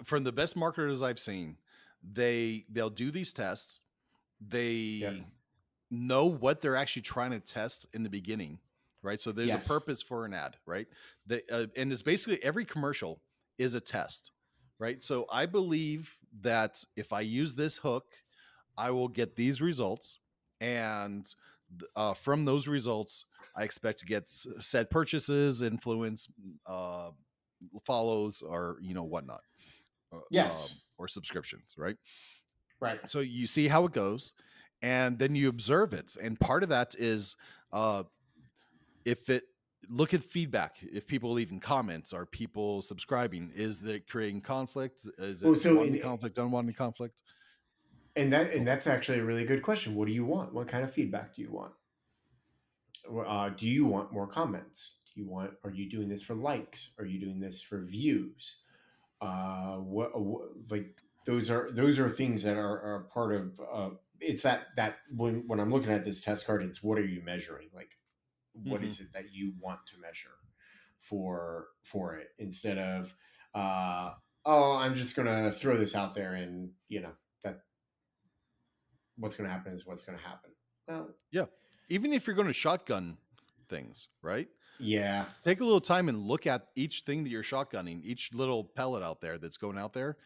from the best marketers I've seen, they'll do these tests. Yeah. They know what they're actually trying to test in the beginning, right? So there's a Yes. purpose for an ad, right? And it's basically every commercial is a test, right? So I believe that if I use this hook, I will get these results, and from those results, I expect to get said purchases, influence, uh, follows, or whatnot, Yes. or subscriptions, right? Right. So you see how it goes, and then you observe it, and part of that is uh, if it look at feedback. If people leaving comments, are people subscribing? Is it creating conflict? Is it Well, so wanting conflict, unwanted conflict? and that's actually a really good question. What do you want? What kind of feedback do you want? Do you want more comments? Do you want? Are you doing this for likes? Are you doing this for views? What like those are things that are part of. It's that when I'm looking at this test card, it's what are you measuring? Like, what Mm-hmm. is it that you want to measure for it instead of uh, oh, I'm just gonna throw this out there and that what's gonna happen is what's gonna happen. Well, Yeah. Even if you're going to shotgun things, right? yeah, Take a little time and look at each thing that you're shotgunning, each little pellet out there that's going out there,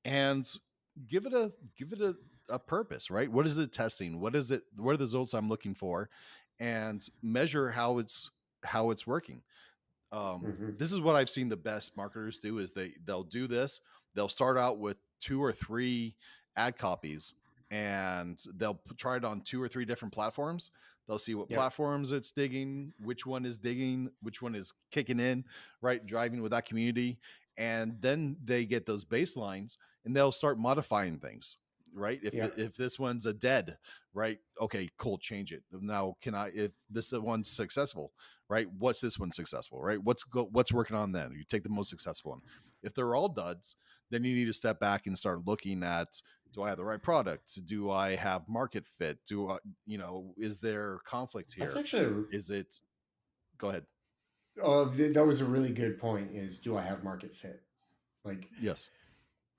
and give it a purpose, right? What is it testing? What is it? What are the results I'm looking for? And measure how it's working. hmm This is what I've seen the best marketers do is they'll do this. They'll start out with two or three ad copies, and they'll try it on two or three different platforms. They'll see what yep, platforms it's digging, which one is kicking in, right, driving with that community. And then they get those baselines, and they'll start modifying things, right? if yep. if this one's a dead, right, okay, cool, change it now. Can I, if this one's successful, right? What's this one successful, right? What's working on then? You take the most successful one. If they're all duds, then you need to step back and start looking at, do I have the right product? Do I have market fit? Do I, is there conflict That's here? actually Is it, go ahead. that was a really good point. Is do I have market fit? Like, Yes.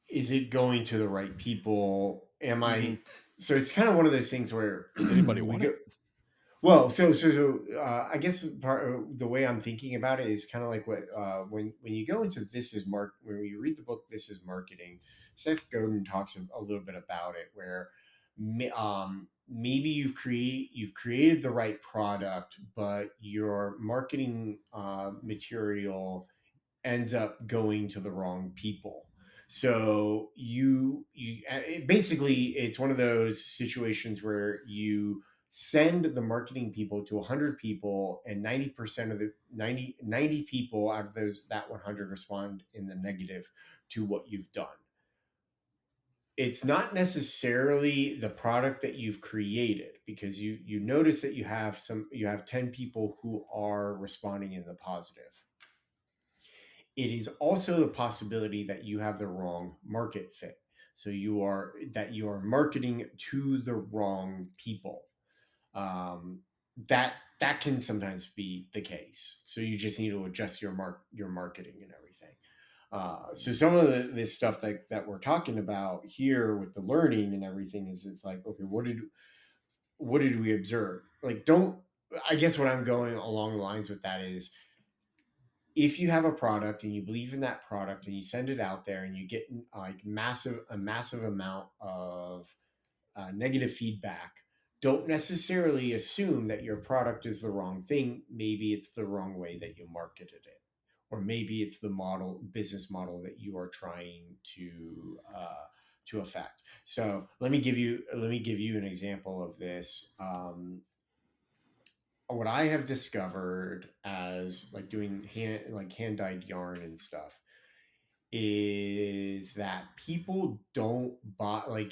is it going to the right people? Am Mm-hmm. I? So it's kind of one of those things where Does anybody we want go. it? Well, I guess the way I'm thinking about it is kind of like what when you go into when you read the book This Is Marketing, Seth Godin talks a little bit about it, where maybe you've created the right product, but your marketing material ends up going to the wrong people. So basically it's one of those situations where you send the marketing people to 100 people, and 90% of the 90 people out of those that 100 respond in the negative to what you've done. It's not necessarily the product that you've created, because you notice that you have 10 people who are responding in the positive. It is also the possibility that you have the wrong market fit. So you are marketing to the wrong people. Um, that can sometimes be the case. So you just need to adjust your marketing and everything. So some of this stuff that we're talking about here with the learning and everything is, it's like, okay, what did we observe? Like, don't I guess what I'm going along the lines with that is, if you have a product and you believe in that product and you send it out there and you get like a massive amount of negative feedback, don't necessarily assume that your product is the wrong thing. Maybe it's the wrong way that you marketed it, or maybe it's the business model that you are trying to affect. So let me give you an example of this. What I have discovered as like doing hand dyed yarn and stuff is that people don't buy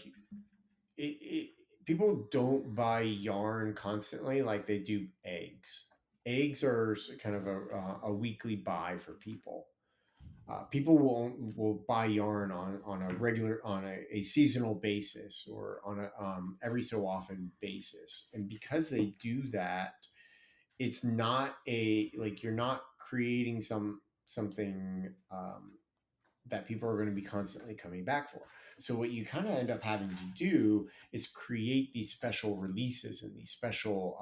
it, people don't buy yarn constantly like they do eggs. Eggs are kind of a weekly buy for people. People will buy yarn on a regular on a seasonal basis, or on a every so often basis, and because they do that, it's not a like you're not creating something that people are going to be constantly coming back for. So what you kind of end up having to do is create these special releases and these special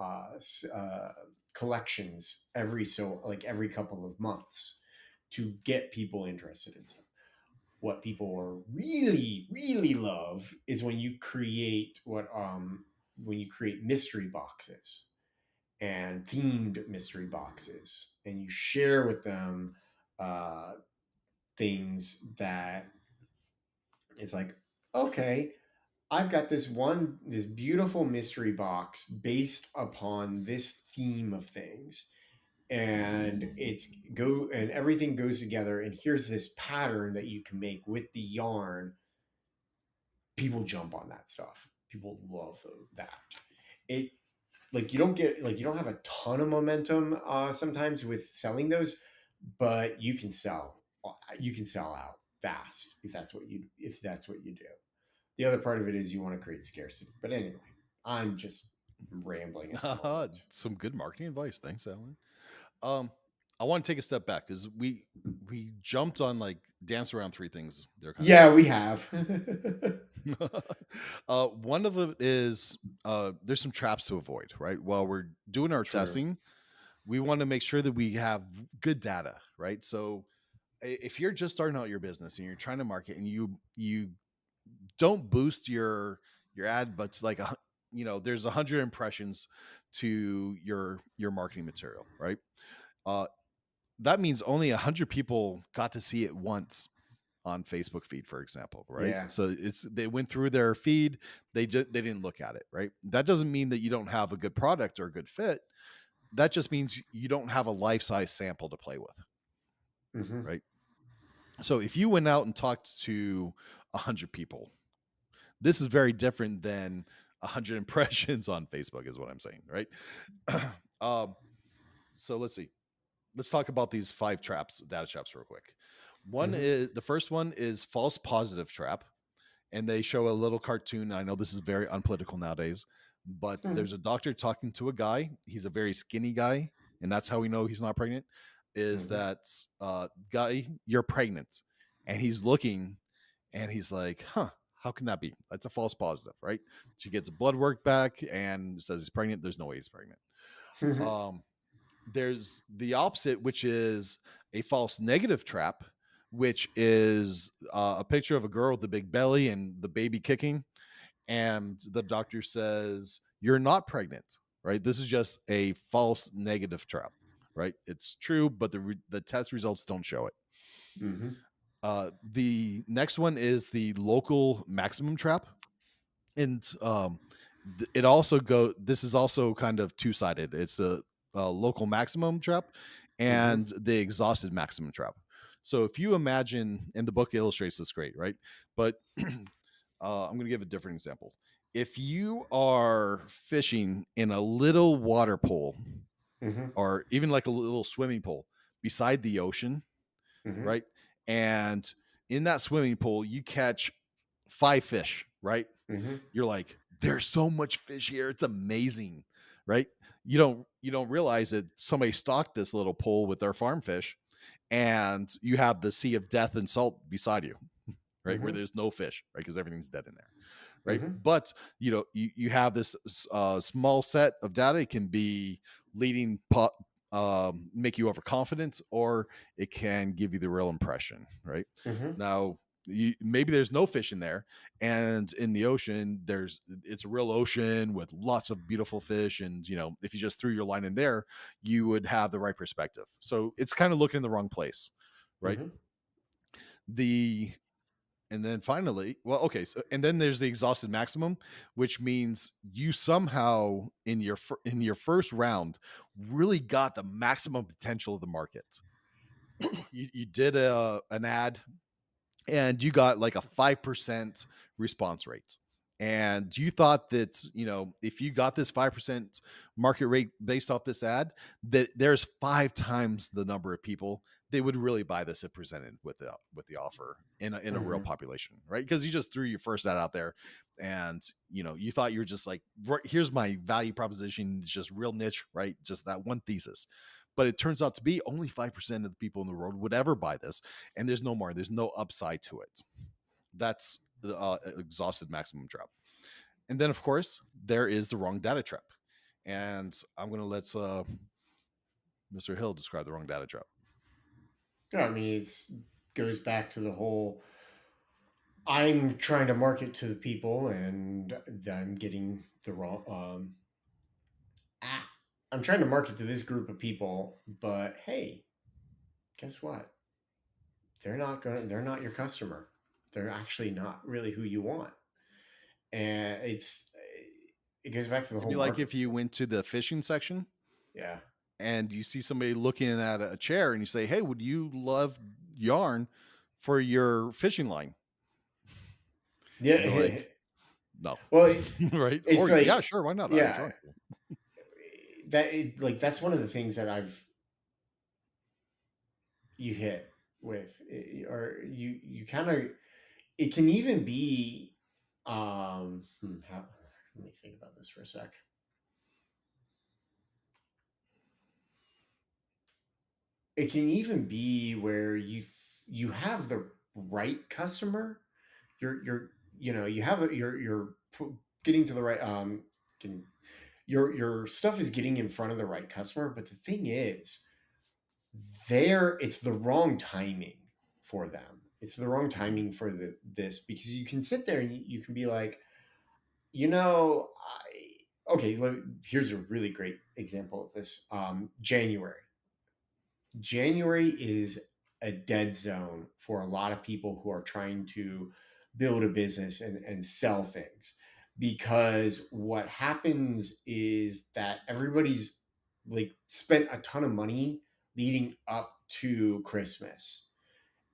collections every couple of months to get people interested in stuff. What people are really love is when you create mystery boxes and themed mystery boxes, and you share with them uh, things that it's like, okay, I've got this beautiful mystery box based upon this theme of things, and everything goes together, and here's this pattern that you can make with the yarn. People jump on that stuff. People love that. It like you don't have a ton of momentum sometimes with selling those, but you can sell out fast if that's what you do. The other part of it is you want to create scarcity. But anyway, I'm just rambling at the moment. Some good marketing advice. Thanks, Alan. Um, I want to take a step back because we jumped on like dance around three things. They're kind of Yeah, we important. have. One of it is there's some traps to avoid, right? While we're doing our True. testing, we want to make sure that we have good data, right? So if you're just starting out your business and you're trying to market and you don't boost your ad, but it's like there's 100 impressions to your marketing material, right? Uh, that means only 100 people got to see it once on Facebook feed, for example, right? Yeah. So they went through their feed, they didn't look at it, right? That doesn't mean that you don't have a good product or a good fit. That just means you don't have a life size sample to play with, Hmm. right? So if you went out and talked to 100 people, this is very different than 100 impressions on Facebook, is what I'm saying, right? um, so let's see. Let's talk about these five data traps, real quick. Hmm. The first one is false positive trap, and they show a little cartoon. I know this is very unpolitical nowadays, but there's a doctor talking to a guy. He's a very skinny guy, and that's how we know he's not pregnant. Is Hmm. that guy, you're pregnant, and he's looking, and he's like, huh. How can that be? That's a false positive, right? She gets blood work back and says he's pregnant. There's no way he's pregnant. Hmm. Um, there's the opposite, which is a false negative trap, which is a picture of a girl with a big belly and the baby kicking. And the doctor says, you're not pregnant, right? This is just a false negative trap, right? It's true, but the test results don't show it. Hmm. The next one is the local maximum trap. And it also this is also kind of two-sided. It's a local maximum trap and the exhausted maximum trap. So if you imagine, and the book illustrates this great, right? But I'm going to give a different example. If you are fishing in a little water pool Hmm. or even like a little swimming pool beside the ocean, Hmm. right? And in that swimming pool, you catch 5 fish, right? Hmm. You're like, there's so much fish here. It's amazing, right? You don't realize that somebody stocked this little pool with their farm fish, and you have the sea of death and salt beside you, right? Where Hmm. there's no fish, right? Because everything's dead in there, right? Hmm. But you have this small set of data. It can be leading make you overconfident, or it can give you the real impression, right? Hmm. Now, maybe there's no fish in there, and in the ocean, it's a real ocean with lots of beautiful fish, and if you just threw your line in there, you would have the right perspective. So it's kind of looking in the wrong place, right? Hmm. The and then finally, well, okay, so and then there's the exhausted maximum, which means you somehow in your first round really got the maximum potential of the market. You did an ad and you got like a 5% response rate. And you thought that, if you got this 5% market rate based off this ad, that there's 5 times the number of people they would really buy this if presented with the offer in a real Hmm. population, right? Because you just threw your first ad out there, and you thought you were just like, here's my value proposition, it's just real niche, right? Just that one thesis. but it turns out to be only 5% of the people in the world would ever buy this, and there's no more. There's no upside to it. That's the exhausted maximum trap. And then, of course, there is the wrong data trap. And I'm going to let Mr. Hill describe the wrong data trap. Yeah, I mean, it's goes back to the whole. I'm trying to market to the people, and I'm getting the wrong. Ah, I'm trying to market to this group of people, but hey, guess what? They're not your customer. They're actually not really who you want. And it goes back to the It'd whole be like market. if you went to the fishing section Yeah. and you see somebody looking at a chair and you say, "Hey, would you love yarn for your fishing line?" They'd be Yeah. like, "No." Well, Right? it's Or, "Yeah, like, sure, why not? I like yeah, yarn." like that's one of the things that you hit with, or you kind of, it can even be, let me think about this for a sec. It can even be where you have the right customer. You're you have you're getting to the right can, your stuff is getting in front of the right customer, but the thing is, there it's the wrong timing for them. It's the wrong Mhm. timing for this, because you can sit there and you can be like, you know, okay, here's a really great example of this. January is a dead zone for a lot of people who are trying to build a business and sell things, because what happens is that everybody's like spent a ton of money leading up to Christmas.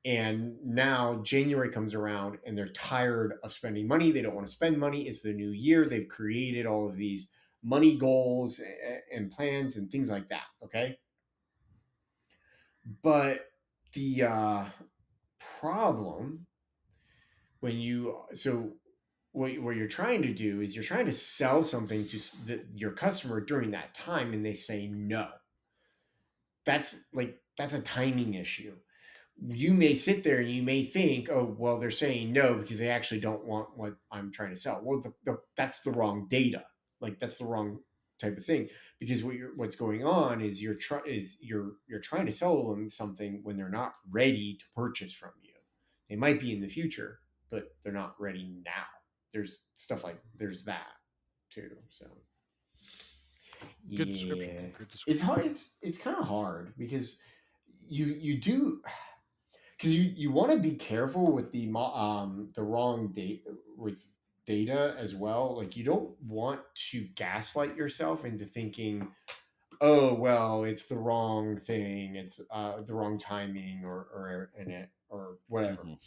And now January comes around and they're tired of spending money. They don't want to spend money. It's the new year. They've created all of these money goals and plans and things like that. Okay. But the problem when you so what you're trying to do is you're trying to sell something to your customer during that time, and they say no. That's a timing issue. You may sit there and you may think, oh, well, they're saying no because they actually don't want what I'm trying to sell. Well, that's the wrong data. Like that's the wrong type of thing, because what's going on is you're trying to sell them something when they're not ready to purchase from you. They might be in the future, but they're not ready now. There's stuff like there's that too. So Good description. yeah, Good it's description. hard. It's kind of hard because you do, because you want to be careful with the wrong date with data as well. Like you don't want to gaslight yourself into thinking, oh well, it's the wrong thing, it's the wrong timing, or in it or whatever. Mhm.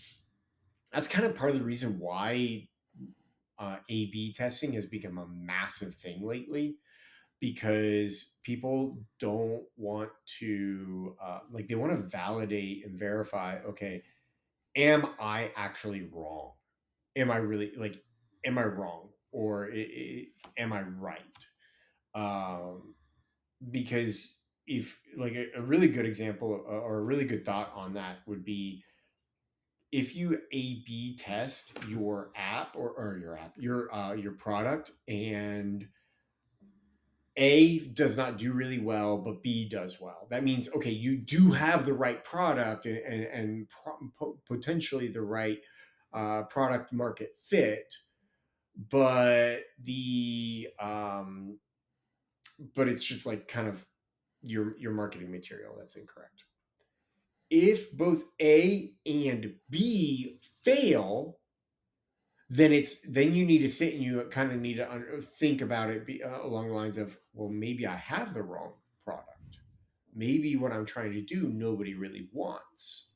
That's kind of part of the reason why A/B testing has become a massive thing lately, because people don't want to like, they want to validate and verify, okay, am I actually wrong? Am I really like, am I wrong, or am I right? Um, because if like a really good example, or a really good thought on that would be, if you A/B test your app, or your app, your product, and A does not do really well, but B does well. That means, okay, you do have the right product, and potentially the right product market fit, but but it's just like kind of your marketing material that's incorrect. If both A and B fail, then you need to sit and you kind of need to think about it, along the lines of, well, maybe I have the wrong product. Maybe what I'm trying to do nobody really wants.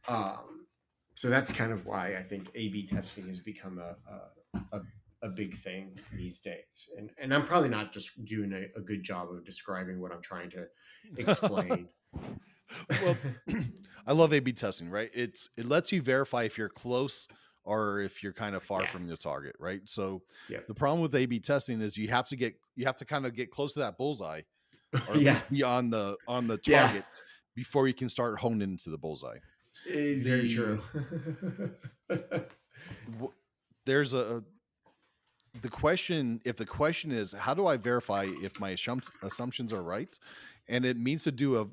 Um, so that's kind of why I think A/B testing has become a big thing these days. And I'm probably not just doing a good job of describing what I'm trying to explain. Well, I love A/B testing, right? It lets you verify if you're close or if you're kind of far Yeah. from your target, right? So Yep. the problem with A/B testing is you have to kind of get close to that bullseye, or at Yeah. least be on the Yeah. target before you can start honing into the bullseye. It is very true. The there's a the question if the question is how do I verify if my assumptions are right, and it means to do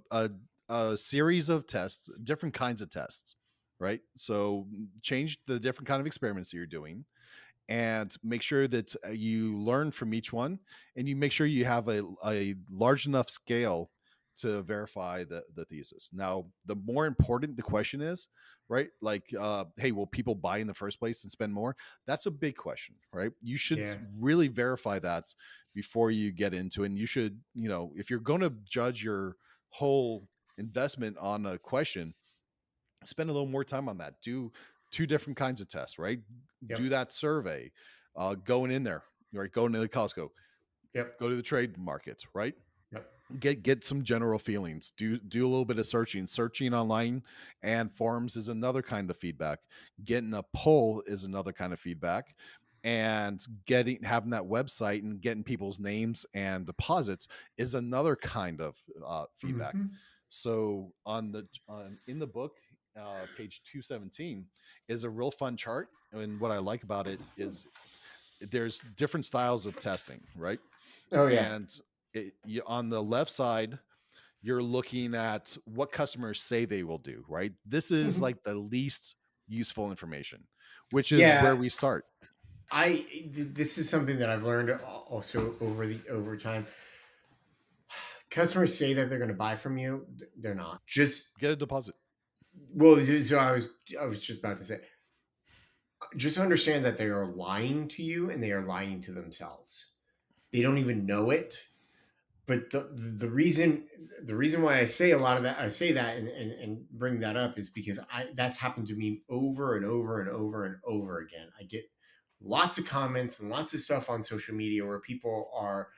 a series of tests, different kinds of tests, right? So change the different kind of experiments that you're doing, and make sure that you learn from each one, and you make sure you have a large enough scale to verify the thesis. Now the more important the question is, right, like hey, will people buy in the first place and spend more? That's a big question, right? You should Yeah. really verify that before you get into it. And you should, if you're going to judge your whole investment on a question, spend a little more time on that. Do two different kinds of tests, right? Do Yep. that survey, going in there, right? Going to the Costco, Yep. go to the trade markets, right? Yep. Get some general feelings. Do a little bit of searching online, and forums is another kind of feedback. Getting a poll is another kind of feedback, and having that website and getting people's names and deposits is another kind of feedback. Hmm. So in the book, page 217 is a real fun chart, and what I like about it is there's different styles of testing, right? Oh yeah. And on the left side, you're looking at what customers say they will do, right? This is Mhm. like the least useful information, which is where Yeah. we start. This is something that I've learned also over time. Customers say that they're going to buy from you. They're not. Just Get a deposit. well, so I was just about to say, just understand that they are lying to you and they are lying to themselves. They don't even know it. But the reason why I say a lot of that, I say that and bring that up is because that's happened to me over and over and over and over again. I get lots of comments and lots of stuff on social media where people are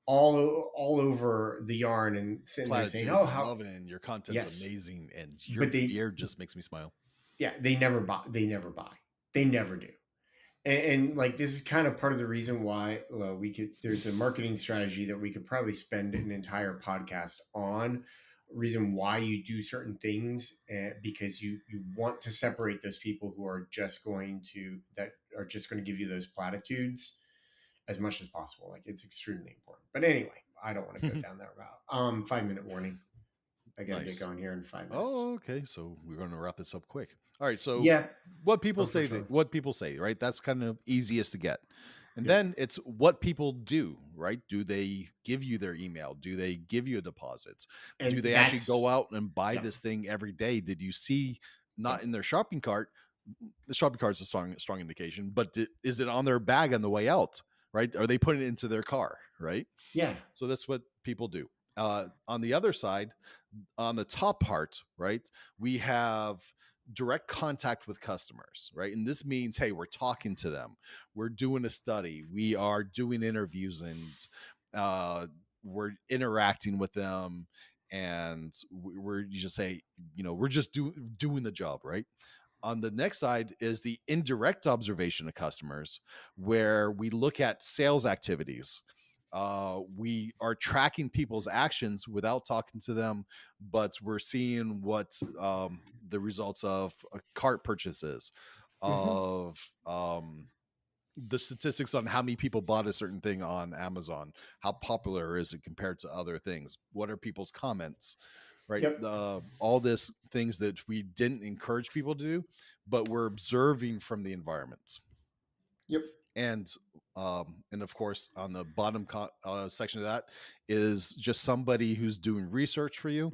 all over the yarn and sitting there saying, Platitudes "Oh, and how loving it, and your content's yes," amazing, and your but they beard just makes me smile. yeah, they never buy. They never buy. They never do. And like this is kind of part of the reason why we could there's a marketing strategy that we could probably spend an entire podcast on reason why you do certain things, because you want to separate those people who are just going to that are just going to give you those platitudes as much as possible. Like it's extremely important. But anyway, I don't want to go down that route. 5 minute warning. I got to get Nice. going here in 5 minutes. Oh, okay. So we're going to wrap this up quick. All right. So Yeah, unfortunately. what people say, right? That's kind of easiest to get. And Yep. then it's what people do, right? Do they give you their email? Do they give you a deposit? Do And they actually go that's out and buy yep. this thing every day? Did you see not Yep. in their shopping cart? The shopping cart is a strong indication, but is it on their bag on the way out? Right? Are they putting it into their car? Right? Yeah. So that's what people do. On the other side, on the top part, right, we have direct contact with customers, right? And this means, hey, we're talking to them, we're doing a study, we are doing interviews, and uh, we're interacting with them, and we're you just say, we're just doing the job, right? On the next side is the indirect observation of customers, where we look at sales activities. We are tracking people's actions without talking to them, but we're seeing what the results of cart purchases, Hmm. of the statistics on how many people bought a certain thing on Amazon, how popular is it compared to other things, what are people's comments, right? Yep. All this things that we didn't encourage people to do, but we're observing from the environment. Yep. And of course on the bottom section of that is just somebody who's doing research for you,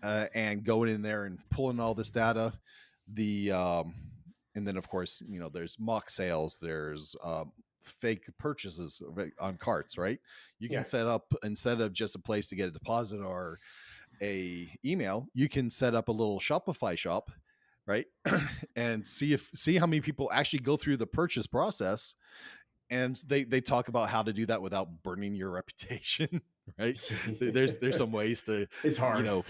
and going in there and pulling all this data. The And then of course, there's mock sales, there's fake purchases on carts, right? You can Yeah. set up, instead of just a place to get a deposit or a email, you can set up a little Shopify shop, right? And see how many people actually go through the purchase process, and they talk about how to do that without burning your reputation. Right? There's some ways to, It's you hard. know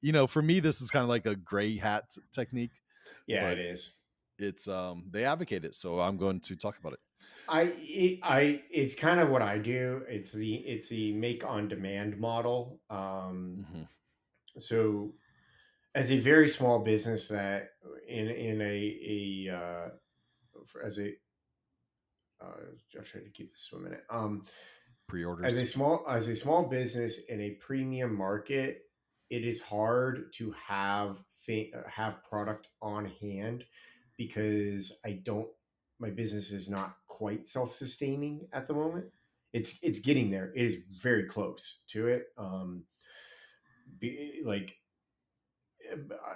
yeah, for me this is kind of like a gray hat technique, Yeah, it but is. it's they advocate it, so I'm going to talk about it. it's kind of what I do. It's the make on demand model. Hmm. So as a very small business that in a as a I'll try to keep this to a minute. Pre-orders. As a small business in a premium market, it is hard to have product on hand because I don't my business is not quite self-sustaining at the moment. It's getting there. It is very close to it. Like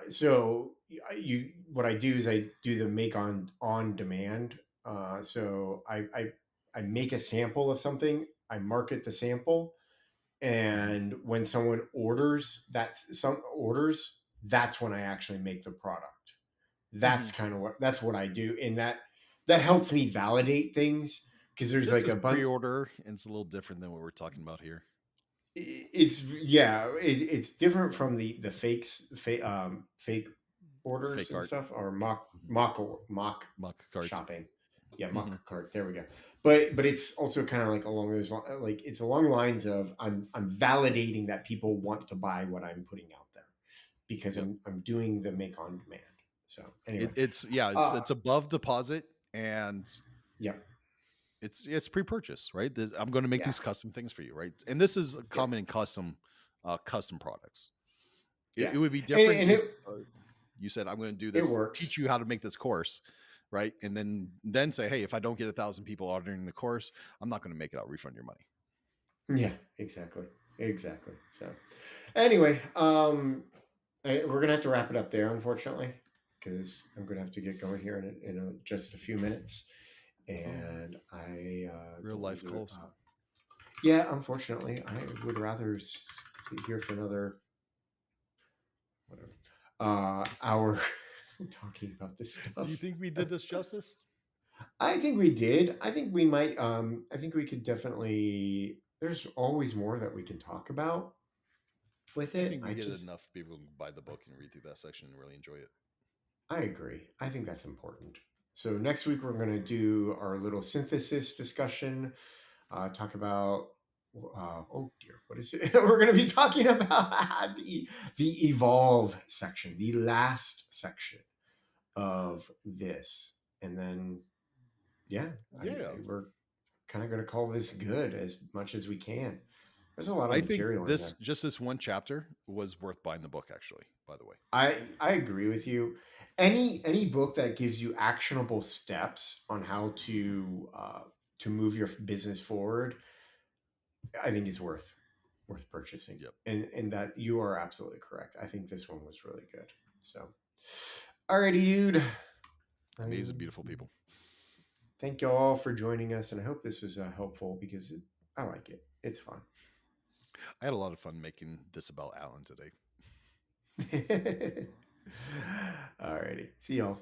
so you what I do is I do the make on demand. So I make a sample of something, I market the sample, Hmm. and when someone orders, that's when I actually make the product. Hmm. That's what I do, and that helps me validate things because there's This like is a bunch. pre-order, and it's a little different than what we're talking about here. It's yeah, it's different from the fake orders Fake and art. stuff, or Mhm. mock Mock cards. shopping. Yeah, Hmm. mock cart. There we go. But it's also kind of like along those like it's along lines of I'm validating that people want to buy what I'm putting out there because Yep. I'm doing the make on demand. So anyway, It's yeah, uh, it's above deposit, and yeah, it's pre-purchase, right? I'm going to make yeah, these custom things for you, right? And this is yeah, common in custom products. It, yeah, it would be and different and if it you said, "I'm going to do it this, works. teach you how to make this course," right? And then say, "Hey, if I don't get 1,000 people ordering the course, I'm not going to make it. I'll refund your money." Yeah, exactly, exactly. So anyway, we're gonna have to wrap it up there, unfortunately, because I'm gonna have to get going here just a few minutes, Oh, and I real believe life it. calls. Yeah, unfortunately, I would rather sit here for another whatever hour talking about this Do you stuff. think we did this justice? I think we did. I think we might. I think we could definitely. There's always more that we can talk about with I it. think we get enough people to buy the book and read through that section and really enjoy it. I agree. I think that's important. So next week we're going to do our little synthesis discussion. Talk about oh dear, what is it? We're going to be talking about the evolve section, the last section of this, and then yeah, Yeah, we're kind of going to call this good as much as we can. There's a lot of I think material in there. this one chapter was worth buying the book. Actually, by the way, I agree with you. Any book that gives you actionable steps on how to move your business forward, I think is worth purchasing. yep, And that you are absolutely correct. I think this one was really good. So, alrighty, dude. I amazing, beautiful people. thank you all for joining us, and I hope this was helpful because I like it. It's fun. I had a lot of fun making this about Alan today. Alrighty, see y'all.